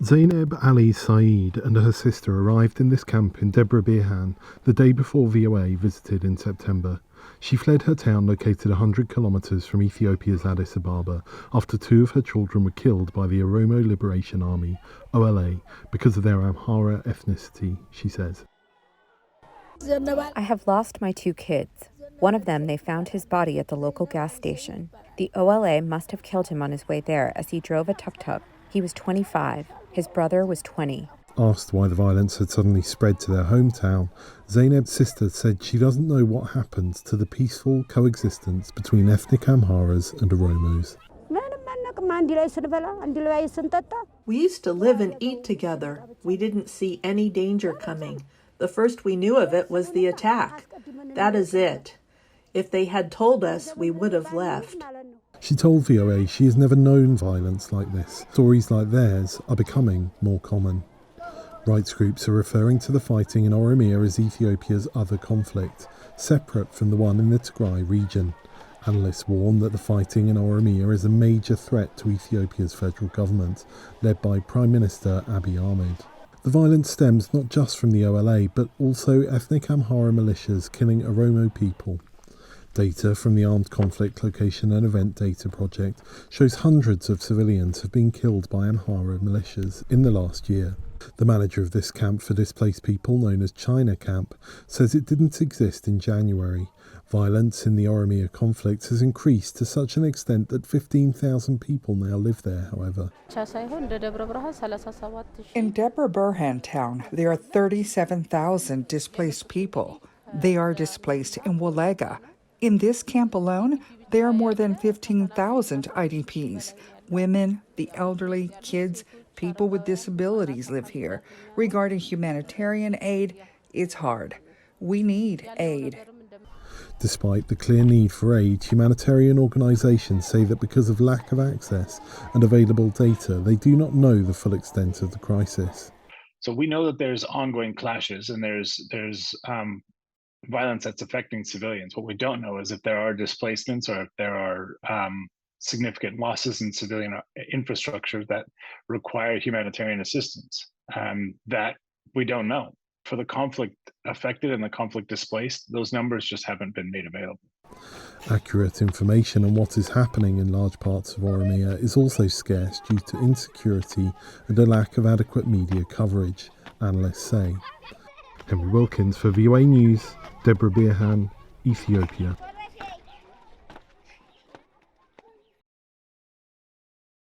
Zainab Ali Saeed and her sister arrived in this camp in Debre Birhan the day before VOA visited in September. She fled her town located 100 kilometers from Ethiopia's Addis Ababa after two of her children were killed by the Oromo Liberation Army, OLA, because of their Amhara ethnicity, she says. I have lost my two kids. One of them, they found his body at the local gas station. The OLA must have killed him on his way there as he drove a tuk-tuk. He was 25. His brother was 20. Asked why the violence had suddenly spread to their hometown, Zainab's sister said she doesn't know what happened to the peaceful coexistence between ethnic Amharas and Oromos. We used to live and eat together. We didn't see any danger coming. The first we knew of it was the attack. That is it. If they had told us, we would have left. She told VOA she has never known violence like this. Stories like theirs are becoming more common. Rights groups are referring to the fighting in Oromia as Ethiopia's other conflict, separate from the one in the Tigray region. Analysts warn that the fighting in Oromia is a major threat to Ethiopia's federal government, led by Prime Minister Abiy Ahmed. The violence stems not just from the OLA, but also ethnic Amhara militias killing Oromo people. Data from the Armed Conflict Location and Event Data Project shows hundreds of civilians have been killed by Amhara militias in the last year. The manager of this camp for displaced people, known as China Camp, says it didn't exist in January. Violence in the Oromia conflict has increased to such an extent that 15,000 people now live there, however. In Debre Birhan town, there are 37,000 displaced people. They are displaced in Wolega. In this camp alone, there are more than 15,000 IDPs. Women, the elderly, kids, people with disabilities live here. Regarding humanitarian aid, it's hard. We need aid. Despite the clear need for aid, humanitarian organisations say that because of lack of access and available data, they do not know the full extent of the crisis. So we know that there's ongoing clashes and there's violence that's affecting civilians. What we don't know is if there are displacements or if there are significant losses in civilian infrastructure that require humanitarian assistance. That we don't know. For the conflict affected and the conflict displaced, those numbers just haven't been made available. Accurate information on what is happening in large parts of Oromia is also scarce due to insecurity and a lack of adequate media coverage, analysts say. Henry Wilkins for VOA News, Debre Birhan, Ethiopia.